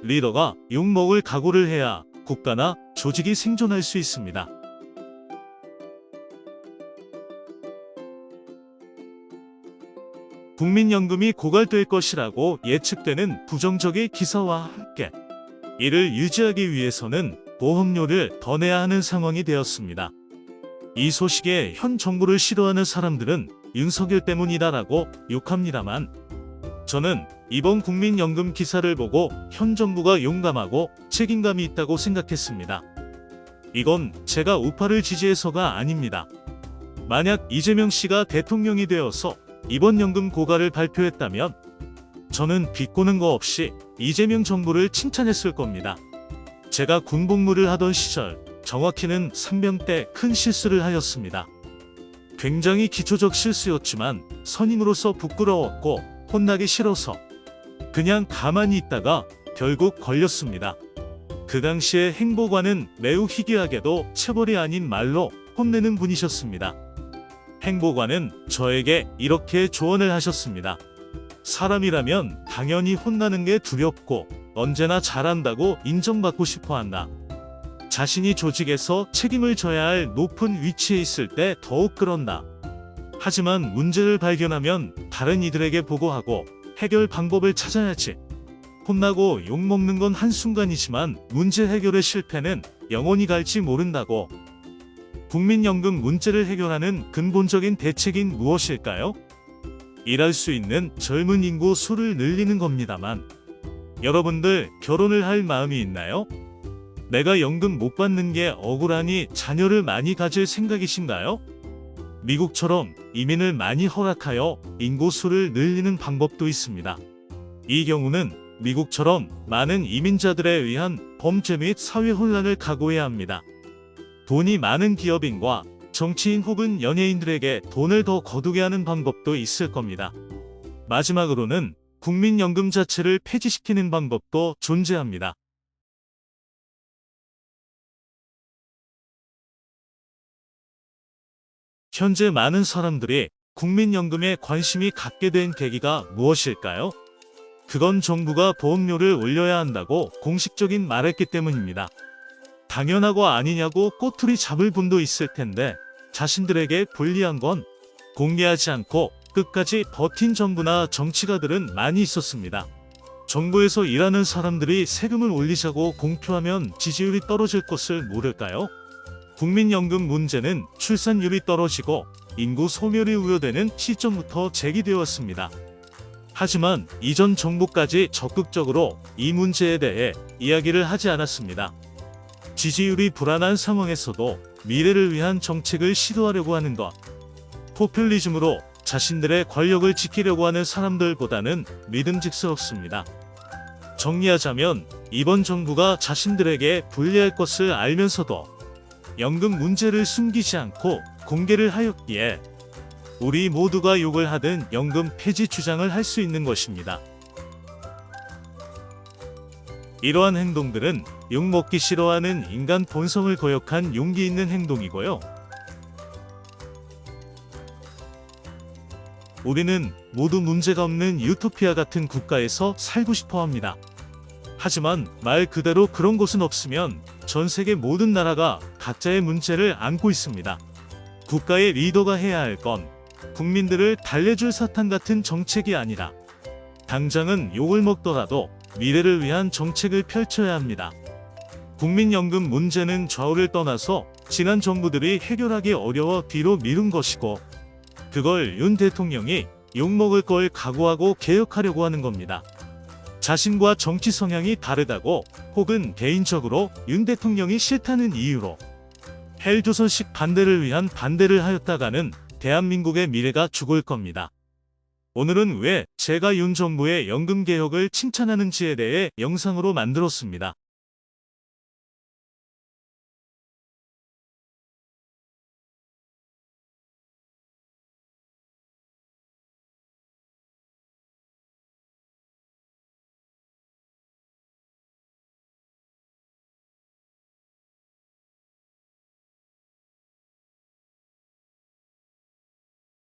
리더가 욕먹을 각오를 해야 국가나 조직이 생존할 수 있습니다. 국민연금이 고갈될 것이라고 예측되는 부정적인 기사와 함께 이를 유지하기 위해서는 보험료를 더 내야 하는 상황이 되었습니다. 이 소식에 현 정부를 싫어하는 사람들은 윤석열 때문이다라고 욕합니다만, 저는 이번 국민연금 기사를 보고 현 정부가 용감하고 책임감이 있다고 생각했습니다. 이건 제가 우파를 지지해서가 아닙니다. 만약 이재명 씨가 대통령이 되어서 이번 연금 고갈을 발표했다면 저는 비꼬는 거 없이 이재명 정부를 칭찬했을 겁니다. 제가 군복무를 하던 시절, 정확히는 상병 때 큰 실수를 하였습니다. 굉장히 기초적 실수였지만 선임으로서 부끄러웠고 혼나기 싫어서 그냥 가만히 있다가 결국 걸렸습니다. 그 당시에 행보관은 매우 희귀하게도 체벌이 아닌 말로 혼내는 분이셨습니다. 행보관은 저에게 이렇게 조언을 하셨습니다. 사람이라면 당연히 혼나는 게 두렵고 언제나 잘한다고 인정받고 싶어 한다. 자신이 조직에서 책임을 져야 할 높은 위치에 있을 때 더욱 그런다. 하지만 문제를 발견하면 다른 이들에게 보고하고 해결 방법을 찾아야지. 혼나고 욕먹는 건 한순간이지만 문제 해결의 실패는 영원히 갈지 모른다고. 국민연금 문제를 해결하는 근본적인 대책인 무엇일까요? 일할 수 있는 젊은 인구 수를 늘리는 겁니다만, 여러분들 결혼을 할 마음이 있나요? 내가 연금 못 받는 게 억울하니 자녀를 많이 가질 생각이신가요? 미국처럼 이민을 많이 허락하여 인구 수를 늘리는 방법도 있습니다. 이 경우는 미국처럼 많은 이민자들에 의한 범죄 및 사회 혼란을 각오해야 합니다. 돈이 많은 기업인과 정치인 혹은 연예인들에게 돈을 더 거두게 하는 방법도 있을 겁니다. 마지막으로는 국민연금 자체를 폐지시키는 방법도 존재합니다. 현재 많은 사람들이 국민연금에 관심이 갖게 된 계기가 무엇일까요? 그건 정부가 보험료를 올려야 한다고 공식적인 말했기 때문입니다. 당연하고 아니냐고 꼬투리 잡을 분도 있을 텐데, 자신들에게 불리한 건 공개하지 않고 끝까지 버틴 정부나 정치가들은 많이 있었습니다. 정부에서 일하는 사람들이 세금을 올리자고 공표하면 지지율이 떨어질 것을 모를까요? 국민연금 문제는 출산율이 떨어지고 인구 소멸이 우려되는 시점부터 제기되었습니다. 하지만 이전 정부까지 적극적으로 이 문제에 대해 이야기를 하지 않았습니다. 지지율이 불안한 상황에서도 미래를 위한 정책을 시도하려고 하는 것, 포퓰리즘으로 자신들의 권력을 지키려고 하는 사람들보다는 믿음직스럽습니다. 정리하자면 이번 정부가 자신들에게 불리할 것을 알면서도 연금 문제를 숨기지 않고 공개를 하였기에 우리 모두가 욕을 하든 연금 폐지 주장을 할 수 있는 것입니다. 이러한 행동들은 욕먹기 싫어하는 인간 본성을 거역한 용기 있는 행동이고요. 우리는 모두 문제가 없는 유토피아 같은 국가에서 살고 싶어 합니다. 하지만 말 그대로 그런 곳은 없으면 전 세계 모든 나라가 각자의 문제를 안고 있습니다. 국가의 리더가 해야 할 건 국민들을 달래줄 사탕 같은 정책이 아니라 당장은 욕을 먹더라도 미래를 위한 정책을 펼쳐야 합니다. 국민연금 문제는 좌우를 떠나서 지난 정부들이 해결하기 어려워 뒤로 미룬 것이고, 그걸 윤 대통령이 욕먹을 걸 각오하고 개혁하려고 하는 겁니다. 자신과 정치 성향이 다르다고 혹은 개인적으로 윤 대통령이 싫다는 이유로 헬조선식 반대를 위한 반대를 하였다가는 대한민국의 미래가 죽을 겁니다. 오늘은 왜 제가 윤 정부의 연금 개혁을 칭찬하는지에 대해 영상으로 만들었습니다.